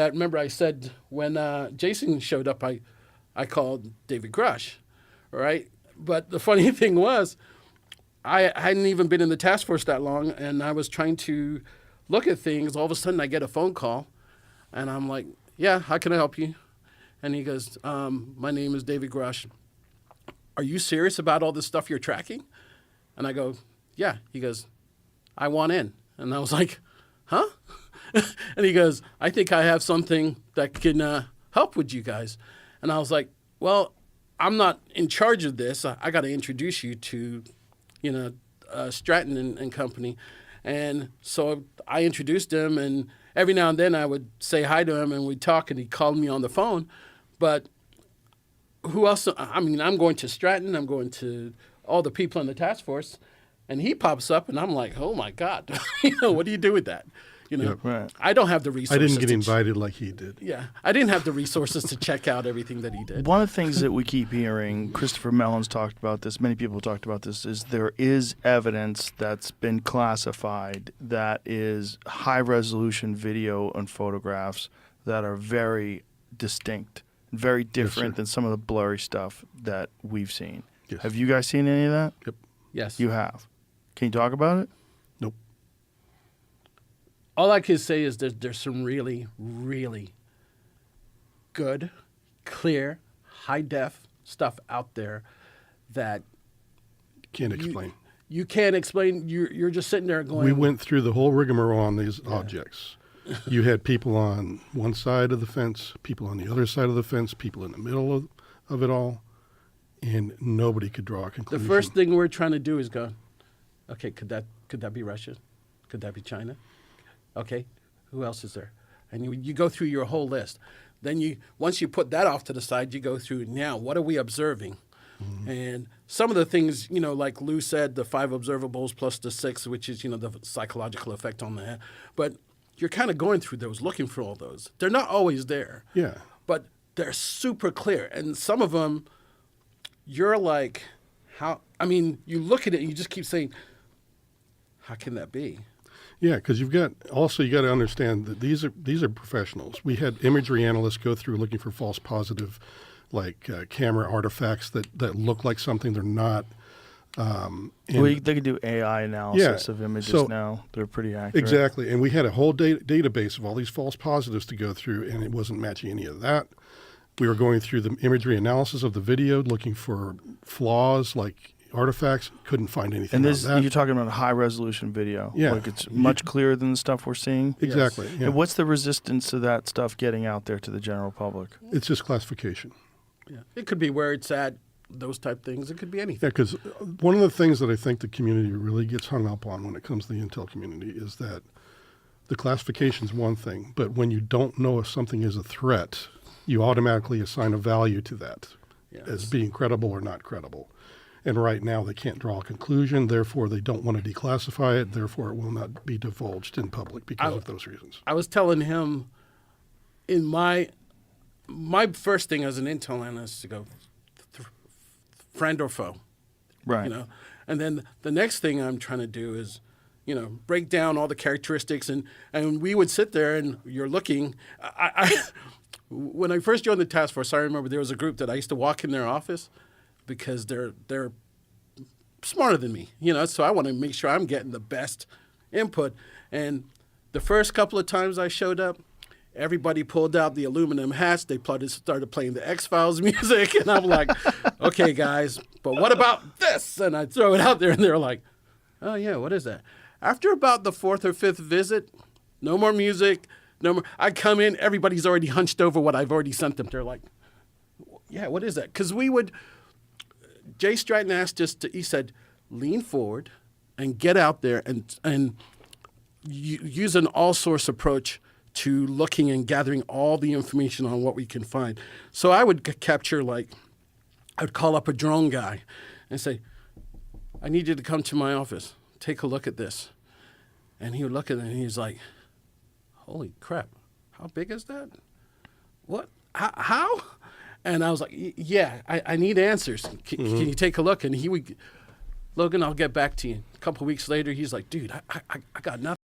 I remember I said when Jason showed up, I called David Grush, right? But the funny thing was, I hadn't even been in the task force that long, and I was trying to look at things. All of a sudden, I get a phone call, and I'm like, yeah, how can I help you? And he goes, my name is David Grush. Are you serious about all this stuff you're tracking? And I go, yeah. He goes, I want in. And I was like, huh? And he goes, I think I have something that can help with you guys. And I was like, well, I'm not in charge of this. I got to introduce you to, Stratton and company. And so I introduced him, and every now and then I would say hi to him, and we'd talk, and he'd call me on the phone. But who else? I mean, I'm going to Stratton. I'm going to all the people in the task force. And he pops up, and I'm like, oh, my God. What do you do with that? Right. I don't have the resources. I didn't get invited like he did. Yeah. I didn't have the resources to check out everything that he did. One of the things that we keep hearing, Christopher Mellon's talked about this, many people have talked about this, is there is evidence that's been classified that is high-resolution video and photographs that are very distinct, very different than some of the blurry stuff that we've seen. Yes. Have you guys seen any of that? Yep. Yes. You have. Can you talk about it? Nope. All I can say is there's some really, really good, clear, high-def stuff out there that Can't explain. You can't explain. You're just sitting there going. We went through the whole rigmarole on these objects. You had people on one side of the fence, people on the other side of the fence, people in the middle of it all, and nobody could draw a conclusion. The first thing we're trying to do is go, okay, could that be Russia? Could that be China? Okay, who else is there? And you go through your whole list. Then once you put that off to the side, you go through, now what are we observing? Mm-hmm. And some of the things, like Lou said, the 5 observables plus the 6, which is, the psychological effect on the head. But you're kind of going through those, looking for all those. They're not always there. Yeah. But they're super clear. And some of them, you're like, you look at it and you just keep saying, how can that be? Yeah, because you got to understand that these are professionals. We had imagery analysts go through looking for false positive, camera artifacts that look like something they're not. They can do AI analysis of images now. They're pretty accurate. Exactly, and we had a whole database of all these false positives to go through, and it wasn't matching any of that. We were going through the imagery analysis of the video, looking for flaws like artifacts. Couldn't find anything. And this, you're talking about a high-resolution video. Yeah. It's much clearer than the stuff we're seeing. Exactly. Yes. Yeah. And what's the resistance to that stuff getting out there to the general public? It's just classification. Yeah. It could be where it's at, those type things. It could be anything. Yeah, because one of the things that I think the community really gets hung up on when it comes to the intel community is that the classification is one thing, but when you don't know if something is a threat, you automatically assign a value to that as being credible or not credible. And right now they can't draw a conclusion, therefore they don't want to declassify it, therefore it will not be divulged in public because of those reasons. I was telling him in my first thing as an intel analyst to go, friend or foe. Right. And then the next thing I'm trying to do is, break down all the characteristics. And we would sit there and you're looking. When I first joined the task force, I remember there was a group that I used to walk in their office because they're smarter than me, so I want to make sure I'm getting the best input. And the first couple of times I showed up, everybody pulled out the aluminum hats. They started playing the X-Files music. And I'm like, okay, guys, but what about this? And I throw it out there, and they're like, oh, yeah, what is that? After about the 4th or 5th visit, no more music, no more. I come in, everybody's already hunched over what I've already sent them. They're like, yeah, what is that? Because Jay Stratton asked us he said, lean forward and get out there and use an all-source approach to looking and gathering all the information on what we can find. So I would capture, I would call up a drone guy and say, I need you to come to my office. Take a look at this. And he would look at it and he's like, holy crap, how big is that? What? How? And I was like, yeah, I need answers. Can you take a look? And he would, Logan, I'll get back to you. A couple of weeks later, he's like, dude, I got nothing.